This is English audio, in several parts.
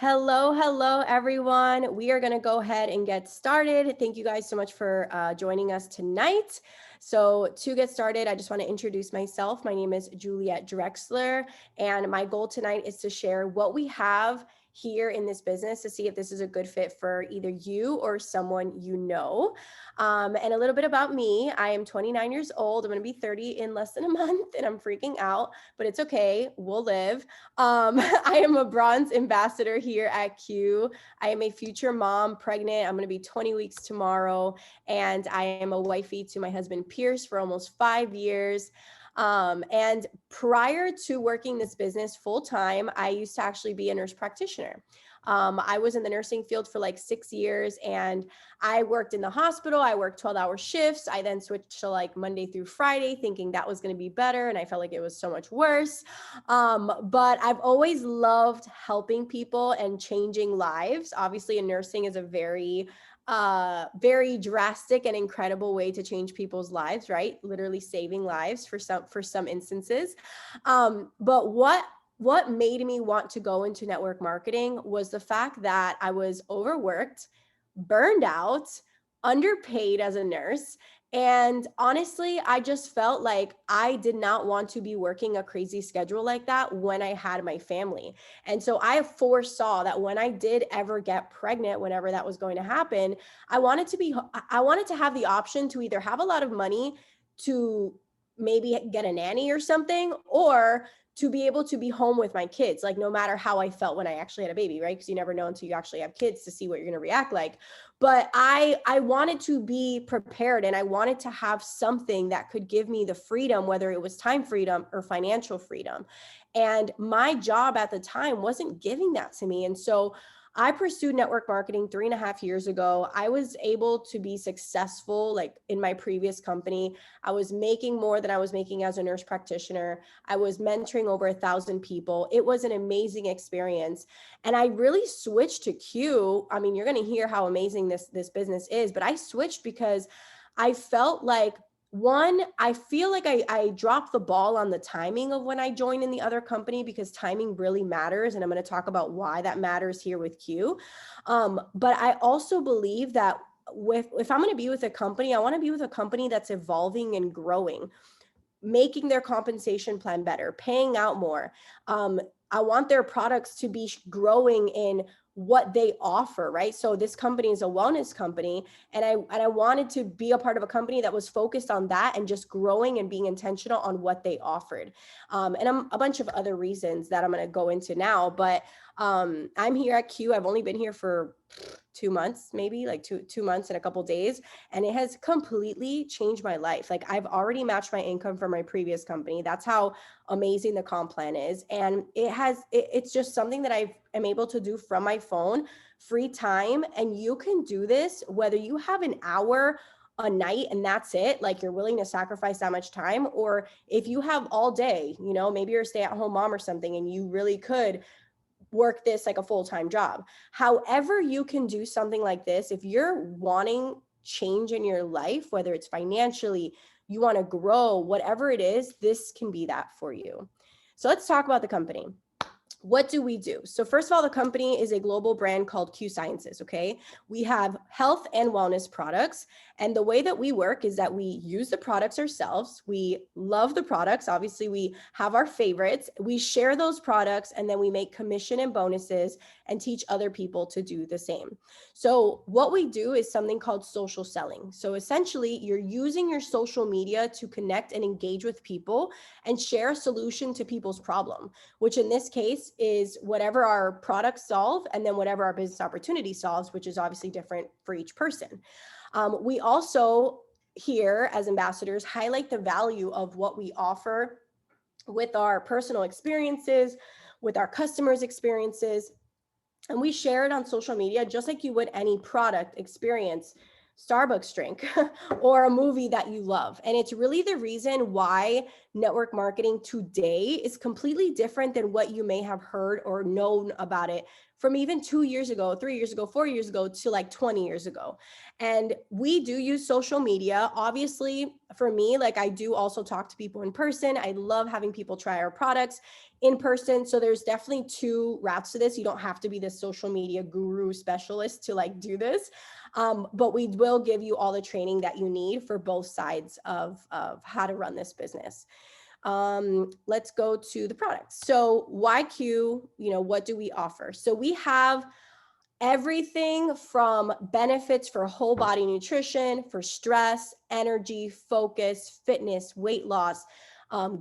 Hello, everyone. We are going to go ahead and get started. Thank you guys so much for joining us tonight. So to get started, I just want to introduce myself. My name is Juliette Drexler, and my goal tonight is to share what we have here in this business to see if this is a good fit for either you or someone you know. And a little bit about me. I am 29 years old. I'm going to be 30 in less than a month, and I'm freaking out, but it's okay. We'll live. I am a bronze ambassador here at Q. I am a future mom, pregnant. I'm going to be 20 weeks tomorrow. And I am a wifey to my husband, Pierce, for almost 5 years. And prior to working this business full time, I used to actually be a nurse practitioner. I was in the nursing field for like 6 years, and I worked in the hospital. I worked 12-hour shifts. I then switched to like Monday through Friday, thinking that was going to be better. And I felt like it was so much worse. But I've always loved helping people and changing lives. Obviously, in nursing is a very drastic and incredible way to change people's lives, right? Literally saving lives for some instances. But what made me want to go into network marketing was the fact that I was overworked, burned out, underpaid as a nurse. And honestly, I just felt like I did not want to be working a crazy schedule like that when I had my family. And so I foresaw that when I did ever get pregnant, whenever that was going to happen, I wanted to have the option to either have a lot of money to maybe get a nanny or something, or to be able to be home with my kids, like no matter how I felt when I actually had a baby, right? Because you never know until you actually have kids to see what you're going to react like. But I wanted to be prepared, and I wanted to have something that could give me the freedom, whether it was time freedom or financial freedom. And my job at the time wasn't giving that to me. And so I pursued network marketing 3.5 years ago. I was able to be successful, like in my previous company. I was making more than I was making as a nurse practitioner. I was mentoring over 1,000 people. It was an amazing experience. And I really switched to Q. I mean, you're going to hear how amazing this business is, but I switched because I felt like, one, I feel like I dropped the ball on the timing of when I joined in the other company, because timing really matters. And I'm going to talk about why that matters here with Q. But I also believe that if I'm going to be with a company, I want to be with a company that's evolving and growing, making their compensation plan better, paying out more. I want their products to be growing in what they offer, right? So this company is a wellness company, and I wanted to be a part of a company that was focused on that and just growing and being intentional on what they offered. And a bunch of other reasons that I'm going to go into now, but I'm here at Q. I've only been here for 2 months, maybe like two months and a couple days. And it has completely changed my life. Like, I've already matched my income from my previous company. That's how amazing the comp plan is. And it's just something that I am able to do from my phone, free time. And you can do this whether you have an hour a night and that's it, like you're willing to sacrifice that much time, or if you have all day, maybe you're a stay-at-home mom or something, and you really could work this like a full-time job. However, you can do something like this. If you're wanting change in your life, whether it's financially, you want to grow, whatever it is, this can be that for you. So let's talk about the company. What do we do? So first of all, the company is a global brand called Q Sciences, okay? We have health and wellness products. And the way that we work is that we use the products ourselves. We love the products. Obviously, we have our favorites. We share those products, and then we make commission and bonuses and teach other people to do the same. So what we do is something called social selling. So essentially, you're using your social media to connect and engage with people and share a solution to people's problem, which in this case is whatever our products solve, and then whatever our business opportunity solves, which is obviously different for each person. We also, here as ambassadors, highlight the value of what we offer with our personal experiences, with our customers' experiences, and we share it on social media just like you would any product experience. Starbucks drink or a movie that you love. And it's really the reason why network marketing today is completely different than what you may have heard or known about it from even 2 years ago, 3 years ago, 4 years ago to like 20 years ago. And we do use social media. Obviously, for me, like I do also talk to people in person. I love having people try our products in person. So there's definitely two routes to this. You don't have to be the social media guru specialist to like do this. But we will give you all the training that you need for both sides of how to run this business. Let's go to the products. So YQ, what do we offer? So we have everything from benefits for whole body nutrition, for stress, energy, focus, fitness, weight loss,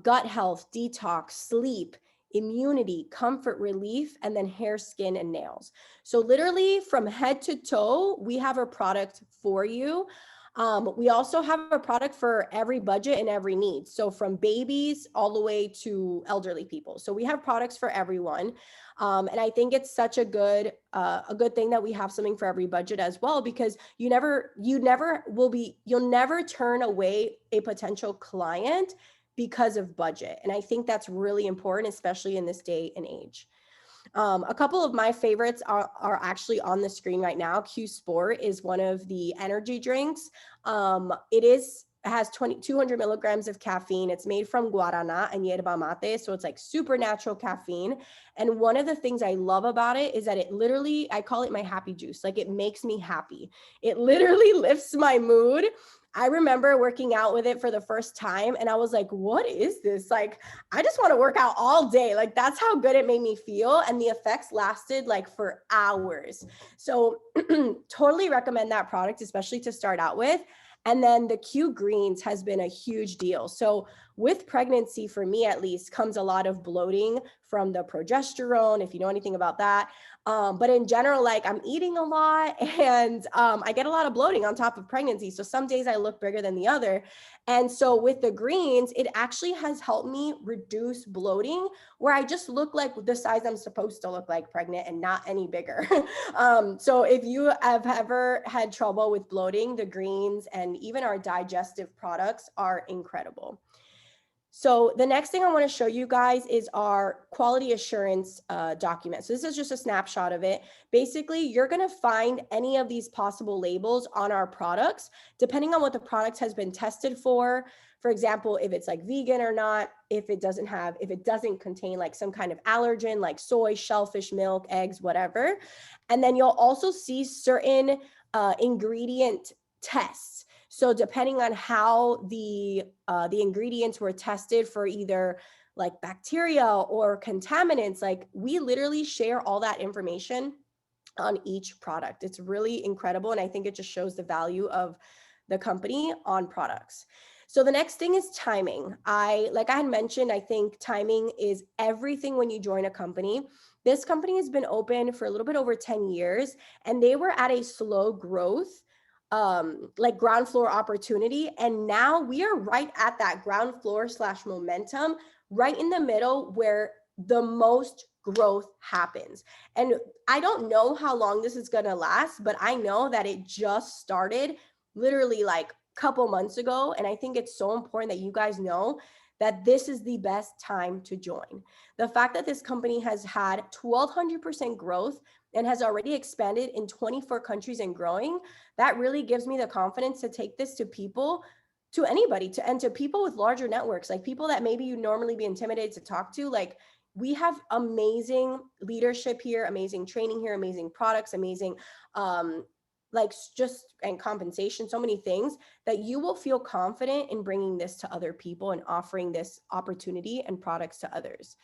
gut health, detox, sleep, immunity, comfort relief, and then hair, skin, and nails. So literally from head to toe, we have a product for you. We also have a product for every budget and every need. So from babies all the way to elderly people. So we have products for everyone. And I think it's such a good thing that we have something for every budget as well, because you'll never turn away a potential client because of budget. And I think that's really important, especially in this day and age. A couple of my favorites are actually on the screen right now. Q Sport is one of the energy drinks. It has 200 milligrams of caffeine. It's made from guarana and yerba mate. So it's like super natural caffeine. And one of the things I love about it is that it literally, I call it my happy juice. Like it makes me happy. It literally lifts my mood. I remember working out with it for the first time and I was like, what is this? Like, I just want to work out all day. Like that's how good it made me feel. And the effects lasted like for hours. So totally recommend that product, especially to start out with. And then the Q Greens has been a huge deal. So with pregnancy, for me at least, comes a lot of bloating from the progesterone, if you know anything about that. But in general, like I'm eating a lot and I get a lot of bloating on top of pregnancy. So some days I look bigger than the other. And so with the greens, it actually has helped me reduce bloating where I just look like the size I'm supposed to look like pregnant and not any bigger. So if you have ever had trouble with bloating, the greens and even our digestive products are incredible. So the next thing I want to show you guys is our quality assurance document. So this is just a snapshot of it. Basically, you're going to find any of these possible labels on our products, depending on what the product has been tested for. For example, if it's like vegan or not, if it doesn't contain like some kind of allergen, like soy, shellfish, milk, eggs, whatever. And then you'll also see certain ingredient tests. So depending on how the ingredients were tested for either like bacteria or contaminants, like we literally share all that information on each product. It's really incredible. And I think it just shows the value of the company on products. So the next thing is timing. Like I had mentioned, I think timing is everything when you join a company. This company has been open for a little bit over 10 years and they were at a slow growth like ground floor opportunity. And now we are right at that ground floor / momentum, right in the middle where the most growth happens. And I don't know how long this is going to last, but I know that it just started literally like a couple months ago. And I think it's so important that you guys know that this is the best time to join. The fact that this company has had 1,200% growth and has already expanded in 24 countries and growing, that really gives me the confidence to take this to people, to anybody, and to people with larger networks, like people that maybe you normally be intimidated to talk to. Like we have amazing leadership here, amazing training here, amazing products, amazing and compensation, so many things that you will feel confident in bringing this to other people and offering this opportunity and products to others.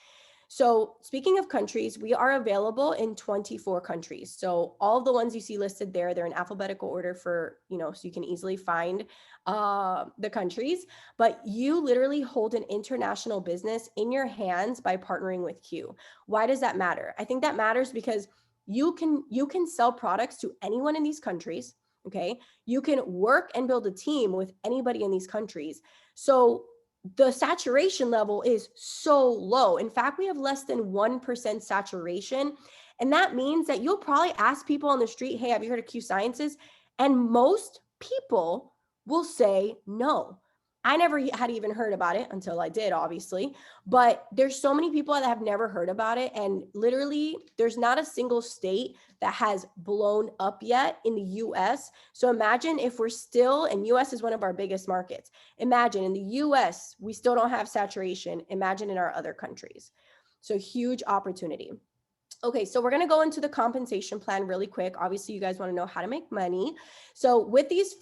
So speaking of countries, we are available in 24 countries. So all the ones you see listed there, they're in alphabetical order for, so you can easily find the countries, but you literally hold an international business in your hands by partnering with Q. Why does that matter? I think that matters because you can sell products to anyone in these countries. Okay. You can work and build a team with anybody in these countries. So the saturation level is so low. In fact, we have less than 1% saturation. And that means that you'll probably ask people on the street, hey, have you heard of Q Sciences? And most people will say no. I never had even heard about it until I did, obviously. But there's so many people that have never heard about it. And literally, there's not a single state that has blown up yet in the US. So imagine if we're still, and US is one of our biggest markets. Imagine in the US, we still don't have saturation. Imagine in our other countries. So huge opportunity. Okay, so we're going to go into the compensation plan really quick. Obviously, you guys want to know how to make money. So with these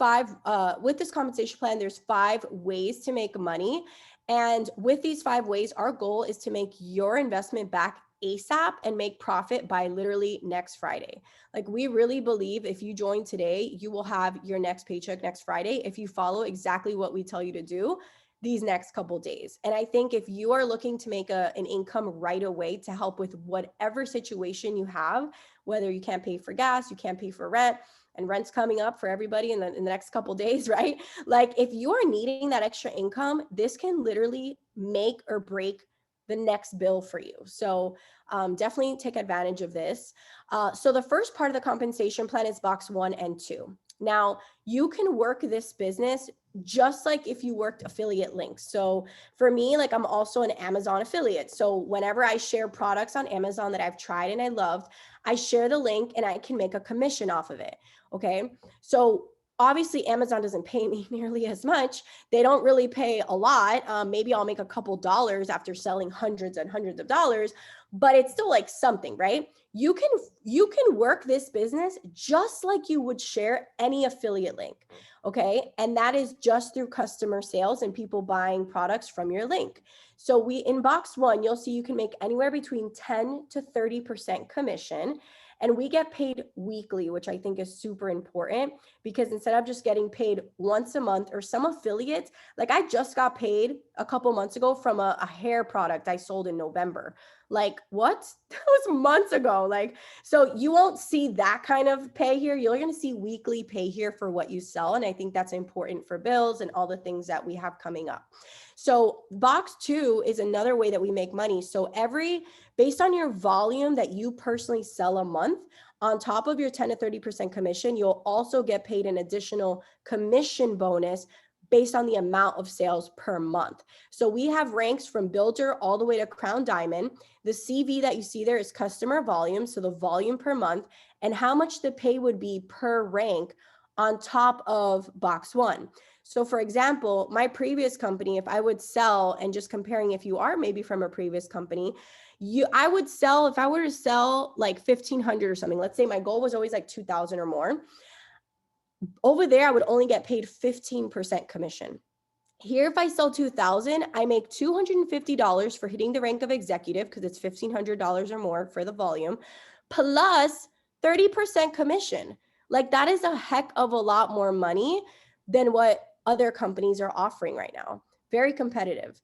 with this compensation plan, there's 5 ways to make money. And with these 5 ways, our goal is to make your investment back ASAP and make profit by literally next Friday. Like, we really believe if you join today, you will have your next paycheck next Friday if you follow exactly what we tell you to do these next couple days. And I think if you are looking to make an income right away to help with whatever situation you have, whether you can't pay for gas, you can't pay for rent, and rent's coming up for everybody in the next couple days, right? Like, if you are needing that extra income, this can literally make or break the next bill for you. So definitely take advantage of this. So the first part of the compensation plan is box 1 and 2. Now, you can work this business just like if you worked affiliate links. So for me, like, I'm also an Amazon affiliate. So whenever I share products on Amazon that I've tried and I loved, I share the link and I can make a commission off of it. Okay. So obviously Amazon doesn't pay me nearly as much. They don't really pay a lot. Maybe I'll make a couple dollars after selling hundreds and hundreds of dollars, but it's still like something, right? You can work this business just like you would share any affiliate link. Okay. And that is just through customer sales and people buying products from your link. So in box 1, you'll see you can make anywhere between 10 to 30% commission. And we get paid weekly, which I think is super important, because instead of just getting paid once a month, or some affiliates, like I just got paid a couple months ago from a hair product I sold in November. Like, what? That was months ago. Like, so you won't see that kind of pay here. You're going to see weekly pay here for what you sell. And I think that's important for bills and all the things that we have coming up. So box 2 is another way that we make money. So based on your volume that you personally sell a month, on top of your 10 to 30% commission, you'll also get paid an additional commission bonus based on the amount of sales per month. So we have ranks from builder all the way to crown diamond. The CV that you see there is customer volume, so the volume per month, and how much the pay would be per rank on top of box 1. So for example, my previous company, if I would sell, and just comparing if you are maybe from a previous company, I would sell, if I were to sell like 1,500 or something, let's say my goal was always like 2,000 or more. Over there, I would only get paid 15% commission. Here, if I sell 2,000, I make $250 for hitting the rank of executive, because it's $1,500 or more for the volume, plus 30% commission. Like, that is a heck of a lot more money than what other companies are offering right now. Very competitive.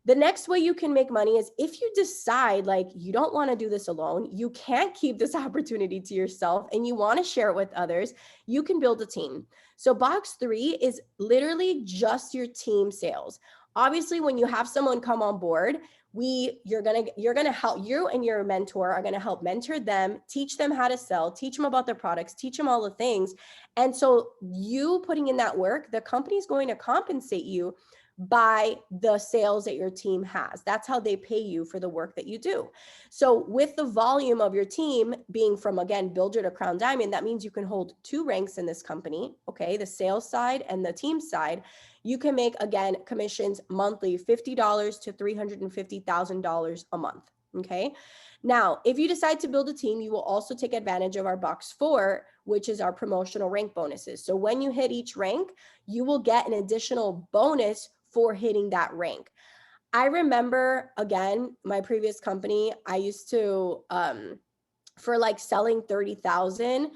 The next way you can make money is if you decide like you don't want to do this alone, you can't keep this opportunity to yourself, and you want to share it with others, you can build a team. So box 3 is literally just your team sales. Obviously, when you have someone come on board, you're gonna help, you and your mentor are gonna help mentor them, teach them how to sell, teach them about their products, teach them all the things. And so you putting in that work, the company is going to compensate you by the sales that your team has. That's how they pay you for the work that you do. So with the volume of your team being from, again, builder to crown diamond, that means you can hold 2 ranks in this company, okay, the sales side and the team side. You can make, again, commissions monthly, $50 to $350,000 a month, okay? Now, if you decide to build a team, you will also take advantage of our box 4, which is our promotional rank bonuses. So when you hit each rank, you will get an additional bonus for hitting that rank. I remember, again, my previous company, I used to, for like selling 30,000,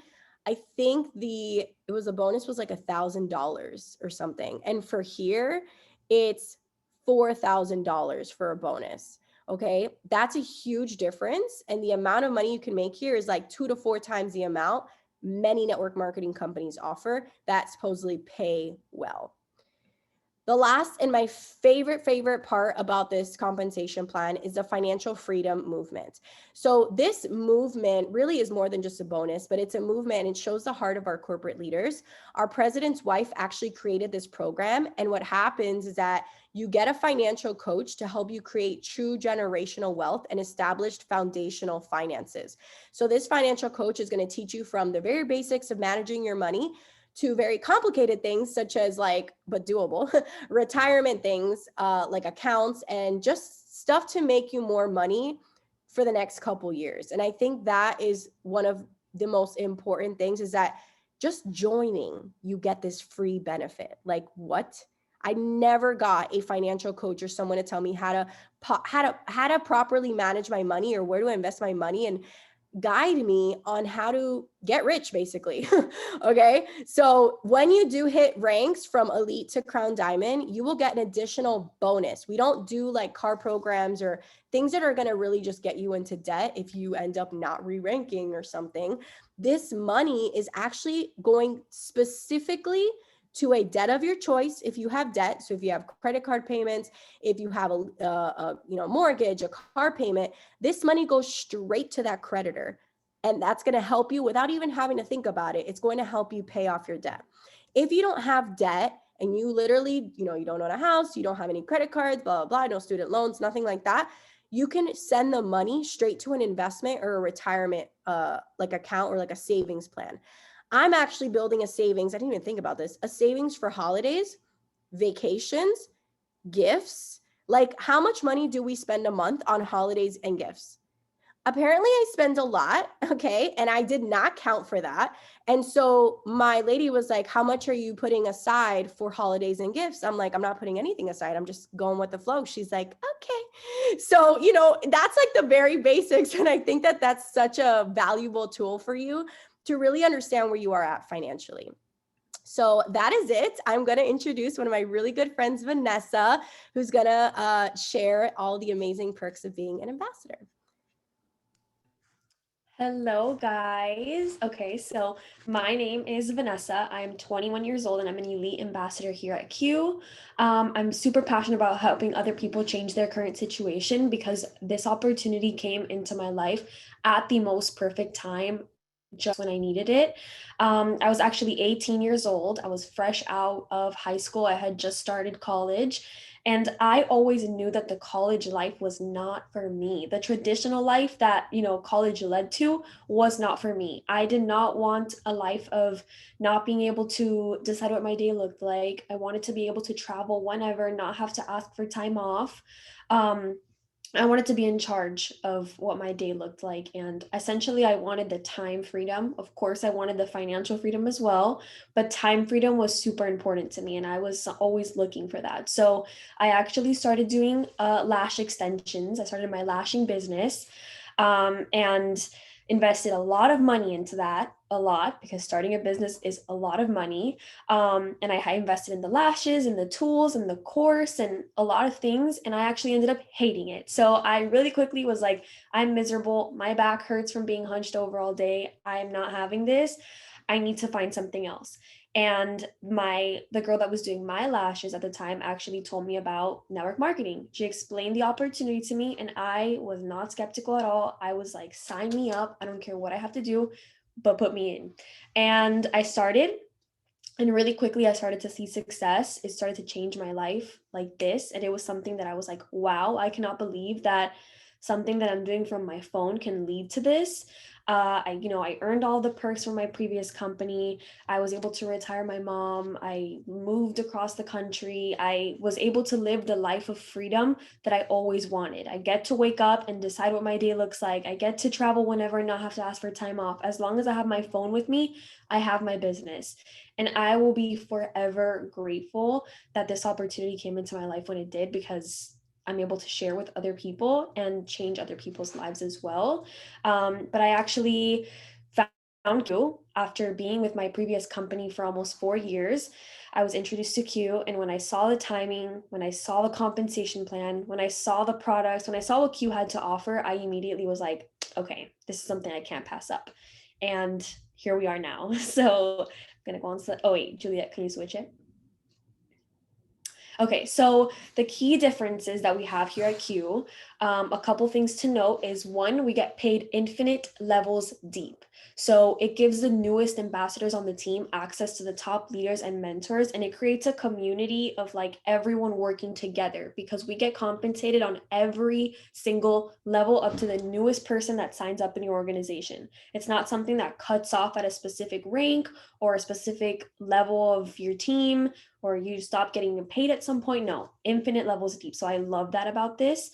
I think the bonus was like $1,000 or something. And for here, it's $4,000 for a bonus. Okay. That's a huge difference. And the amount of money you can make here is like 2 to 4 times the amount many network marketing companies offer that supposedly pay well. The last and my favorite part about this compensation plan is the financial freedom movement. So this movement really is more than just a bonus, but it's a movement and it shows the heart of our corporate leaders. Our president's wife actually created this program. And what happens is that you get a financial coach to help you create true generational wealth and established foundational finances. So this financial coach is going to teach you from the very basics of managing your money to very complicated things such as but doable retirement things, like accounts and just stuff to make you more money for the next couple years. And I think that is one of the most important things, is that just joining, you get this free benefit. Like what? I never got a financial coach or someone to tell me how to properly manage my money or where to invest my money and guide me on how to get rich, basically. Okay. So when you do hit ranks from elite to crown diamond, you will get an additional bonus. We don't do like car programs or things that are going to really just get you into debt if you end up not re-ranking or something. This money is actually going specifically to a debt of your choice if you have debt. So if you have credit card payments, if you have a mortgage, a car payment, this money goes straight to that creditor. And that's going to help you without even having to think about it. It's going to help you pay off your debt. If you don't have debt and you literally, you don't own a house, you don't have any credit cards, blah, blah, blah, no student loans, nothing like that, you can send the money straight to an investment or a retirement account or like a savings plan. I'm actually building a savings. I didn't even think about this. A savings for holidays, vacations, gifts. Like, how much money do we spend a month on holidays and gifts? Apparently I spend a lot. Okay. And I did not count for that. And so my lady was like, how much are you putting aside for holidays and gifts? I'm like, I'm not putting anything aside. I'm just going with the flow. She's like, okay. So, that's like the very basics. And I think that that's such a valuable tool for you to really understand where you are at financially. So that is it. I'm going to introduce one of my really good friends, Vanessa, who's going to share all the amazing perks of being an ambassador. Hello, guys. Okay, so my name is Vanessa. I'm 21 years old and I'm an elite ambassador here at Q. I'm super passionate about helping other people change their current situation because this opportunity came into my life at the most perfect time, just when I needed it. I was actually 18 years old. I was fresh out of high school. I had just started college. And I always knew that the college life was not for me. The traditional life that, college led to was not for me. I did not want a life of not being able to decide what my day looked like. I wanted to be able to travel whenever, not have to ask for time off. I wanted to be in charge of what my day looked like. And essentially, I wanted the time freedom. Of course, I wanted the financial freedom as well, but time freedom was super important to me. And I was always looking for that. So I actually started doing lash extensions. I started my lashing business and invested a lot of money into that, a lot, because starting a business is a lot of money. And I invested in the lashes and the tools and the course and a lot of things. And I actually ended up hating it. So I really quickly was like, I'm miserable. My back hurts from being hunched over all day. I'm not having this. I need to find something else. And the girl that was doing my lashes at the time actually told me about network marketing. She explained the opportunity to me and I was not skeptical at all. I was like, sign me up. I don't care what I have to do, but put me in. And I started, and really quickly I started to see success. It started to change my life like this. And it was something that I was like, wow, I cannot believe that something that I'm doing from my phone can lead to this. I earned all the perks from my previous company. I was able to retire my mom. I moved across the country. I was able to live the life of freedom that I always wanted. I get to wake up and decide what my day looks like. I get to travel whenever and not have to ask for time off. As long as I have my phone with me, I have my business. And I will be forever grateful that this opportunity came into my life when it did, because I'm able to share with other people and change other people's lives as well. But I actually found Q after being with my previous company for almost 4 years. I was introduced to Q, and when I saw the timing, when I saw the compensation plan, when I saw the products, when I saw what Q had to offer, I immediately was like, okay, this is something I can't pass up. And here we are now. So I'm gonna go on. Oh wait, Juliette, can you switch it? Okay, so the key differences that we have here at Q, a couple things to note is one, we get paid infinite levels deep. So it gives the newest ambassadors on the team access to the top leaders and mentors, and it creates a community of like everyone working together because we get compensated on every single level up to the newest person that signs up in your organization. It's not something that cuts off at a specific rank or a specific level of your team or you stop getting paid at some point. No, infinite levels deep. So I love that about this.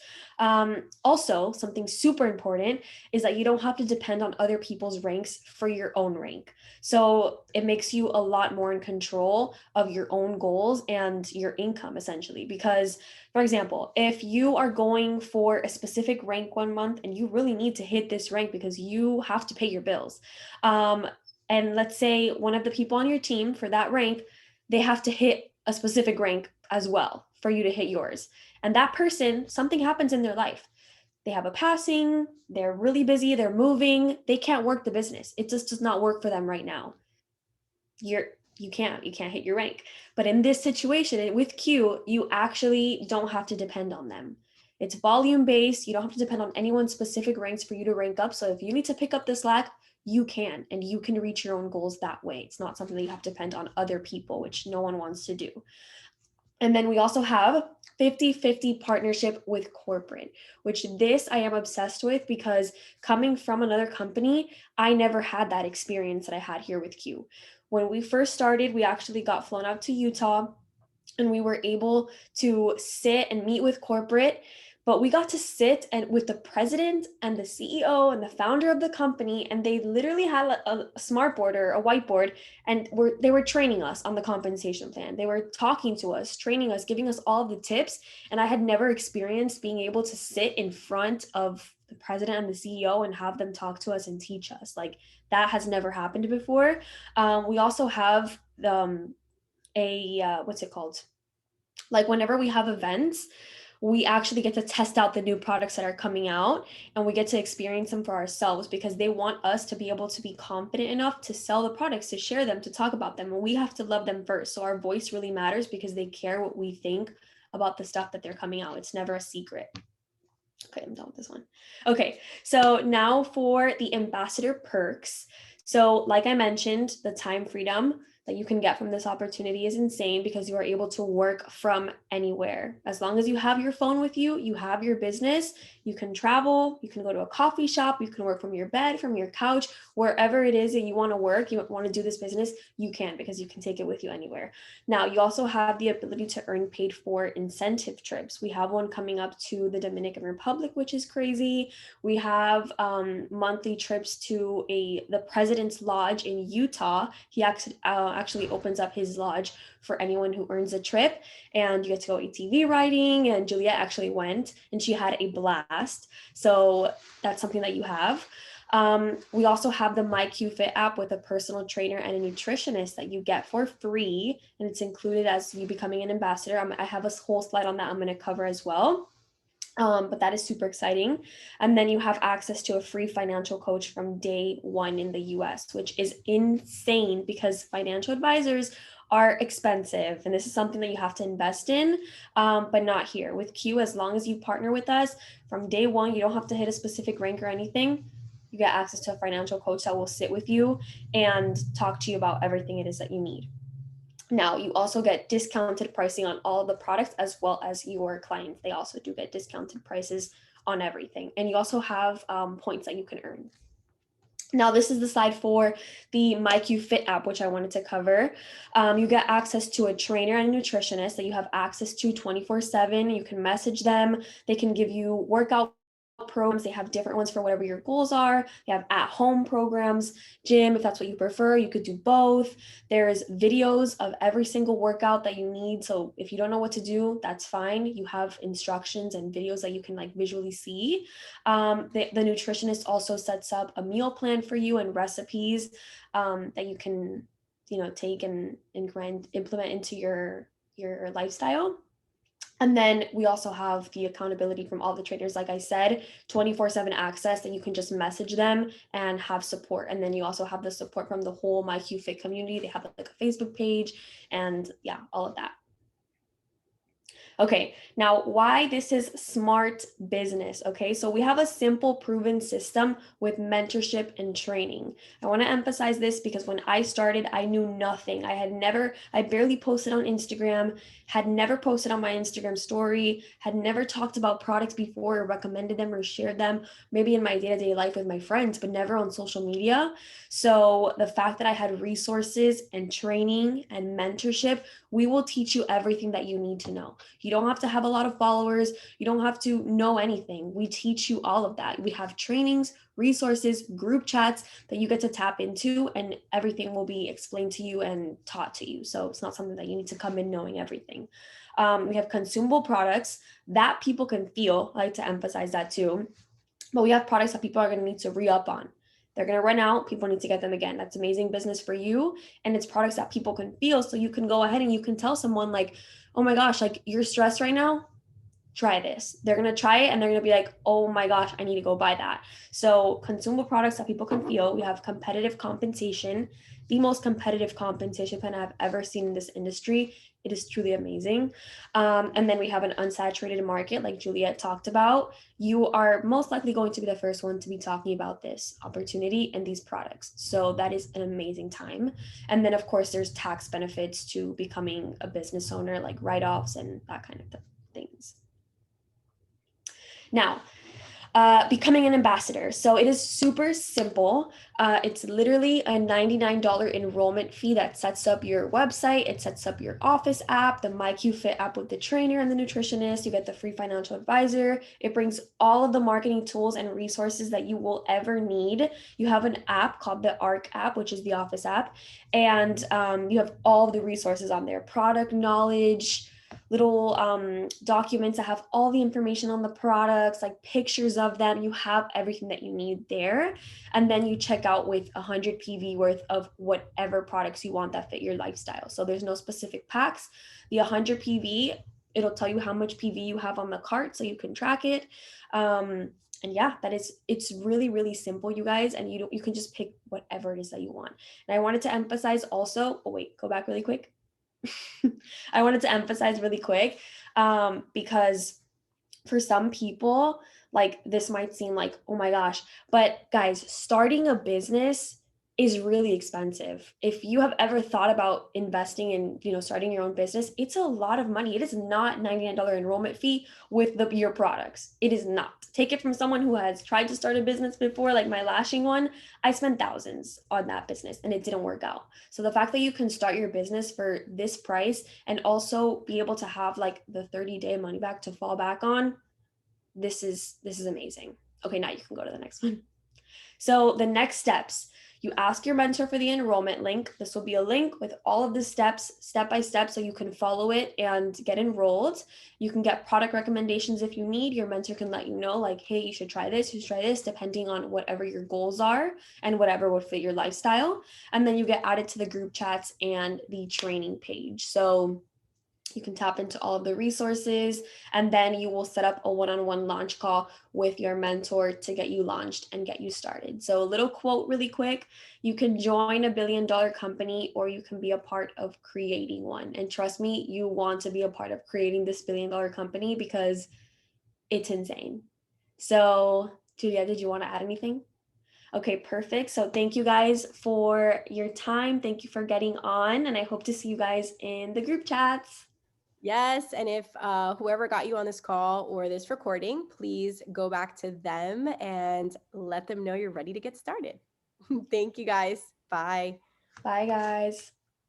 Also, something super important is that you don't have to depend on other people's ranks for your own rank. So it makes you a lot more in control of your own goals and your income, essentially. Because, for example, if you are going for a specific rank one month and you really need to hit this rank because you have to pay your bills, and let's say one of the people on your team for that rank, they have to hit a specific rank as well for you to hit yours. And that person, something happens in their life. They have a passing, they're really busy, they're moving, they can't work the business. It just does not work for them right now. You can't hit your rank. But in this situation with Q, you actually don't have to depend on them. It's volume based. You don't have to depend on anyone's specific ranks for you to rank up. So if you need to pick up the slack, you can, and you can reach your own goals that way. It's not something that you have to depend on other people, which no one wants to do. And then we also have 50-50 partnership with corporate, which this I am obsessed with because coming from another company, I never had that experience that I had here with Q. When we first started, we actually got flown out to Utah and we were able to sit and meet with corporate, but we got to sit and with the president and the CEO and the founder of the company, and they literally had a smart board or a whiteboard, and they were training us on the compensation plan. They were talking to us, training us, giving us all the tips, and I had never experienced being able to sit in front of the president and the CEO and have them talk to us and teach us. Like that has never happened before. We also have what's it called? Like whenever we have events, we actually get to test out the new products that are coming out and we get to experience them for ourselves because they want us to be able to be confident enough to sell the products, to share them, to talk about them. And we have to love them first. So our voice really matters because they care what we think about the stuff that they're coming out. It's never a secret. Okay, I'm done with this one. Okay, so now for the ambassador perks. So like I mentioned, the time freedom that you can get from this opportunity is insane because you are able to work from anywhere. As long as you have your phone with you, you have your business, you can travel, you can go to a coffee shop, you can work from your bed, from your couch, wherever it is that you want to work, you want to do this business, you can because you can take it with you anywhere. Now, you also have the ability to earn paid for incentive trips. We have one coming up to the Dominican Republic, which is crazy. We have monthly trips to the President's Lodge in Utah. He actually opens up his lodge for anyone who earns a trip, and you get to go ATV riding. And Juliette actually went, and she had a blast. So that's something that you have. We also have the MyQFit app with a personal trainer and a nutritionist that you get for free, and it's included as you becoming an ambassador. I have a whole slide on that I'm going to cover as well. But that is super exciting. And then you have access to a free financial coach from day one in the US, which is insane because financial advisors are expensive. And this is something that you have to invest in, but not here. With Q, as long as you partner with us from day one, you don't have to hit a specific rank or anything. You get access to a financial coach that will sit with you and talk to you about everything it is that you need. Now, you also get discounted pricing on all the products as well as your clients. They also do get discounted prices on everything. And you also have points that you can earn. Now, this is the slide for the MyQFit app, which I wanted to cover. You get access to a trainer and a nutritionist that you have access to 24/7. You can message them. They can give you workout programs. They have different ones for whatever your goals are. They have at-home programs, gym, if that's what you prefer, you could do both. There's videos of every single workout that you need. So if you don't know what to do, that's fine. You have instructions and videos that you can like visually see. The nutritionist also sets up a meal plan for you and recipes that you can, take and implement into your lifestyle. And then we also have the accountability from all the trainers, like I said, 24/7 access that you can just message them and have support. And then you also have the support from the whole MyQFit community. They have like a Facebook page and yeah, all of that. Okay, now why this is smart business. Okay, so we have a simple proven system with mentorship and training. I want to emphasize this because when I started, I knew nothing. I barely posted on Instagram, had never posted on my Instagram story, had never talked about products before or recommended them or shared them, maybe in my day-to-day life with my friends, but never on social media. So the fact that I had resources and training and mentorship, we will teach you everything that you need to know. You don't have to have a lot of followers. You don't have to know anything. We teach you all of that. We have trainings, resources, group chats that you get to tap into, and everything will be explained to you and taught to you. So it's not something that you need to come in knowing everything. We have consumable products that people can feel. I like to emphasize that too. But we have products that people are going to need to re-up on. They're going to run out. People need to get them again. That's amazing business for you. And it's products that people can feel. So you can go ahead and you can tell someone like, oh my gosh, like you're stressed right now. Try this. They're going to try it and they're going to be like, oh my gosh, I need to go buy that. So consumable products that people can feel. We have competitive compensation, the most competitive compensation plan I've ever seen in this industry. It is truly amazing. And then we have an unsaturated market, like Juliette talked about. You are most likely going to be the first one to be talking about this opportunity and these products. So that is an amazing time. And then, of course, there's tax benefits to becoming a business owner, like write-offs and that kind of things. Now, becoming an ambassador. So it is super simple. It's literally a $99 enrollment fee that sets up your website. It sets up your office app, the MyQFit app with the trainer and the nutritionist. You get the free financial advisor. It brings all of the marketing tools and resources that you will ever need. You have an app called the ARC app, which is the office app. And you have all of the resources on there, product knowledge, little documents that have all the information on the products, like pictures of them. You have everything that you need there. And then you check out with 100 PV worth of whatever products you want that fit your lifestyle. So there's no specific packs. The 100 PV, it'll tell you how much PV you have on the cart so you can track it. And yeah, it's really, really simple, you guys. And you can just pick whatever it is that you want. And I wanted to emphasize also, oh wait, go back really quick. I wanted to emphasize really quick because for some people, like this might seem like, oh my gosh, but guys, starting a business is really expensive. If you have ever thought about investing in, starting your own business, it's a lot of money. It is not $99 enrollment fee with your products. It is not. Take it from someone who has tried to start a business before, like my lashing one. I spent thousands on that business and it didn't work out. So the fact that you can start your business for this price and also be able to have like the 30-day money back to fall back on, this is amazing. Okay, now you can go to the next one. So the next steps, you ask your mentor for the enrollment link. This will be a link with all of the steps, step by step, so you can follow it and get enrolled. You can get product recommendations if you need. Your mentor can let you know, like, hey, you should try this, depending on whatever your goals are and whatever would fit your lifestyle. And then you get added to the group chats and the training page. So you can tap into all of the resources, and then you will set up a one-on-one launch call with your mentor to get you launched and get you started. So a little quote really quick, you can join a billion-dollar company or you can be a part of creating one. And trust me, you want to be a part of creating this billion-dollar company because it's insane. So Julia, did you want to add anything? Okay, perfect. So thank you guys for your time. Thank you for getting on, and I hope to see you guys in the group chats. Yes. And if whoever got you on this call or this recording, please go back to them and let them know you're ready to get started. Thank you guys. Bye. Bye, guys.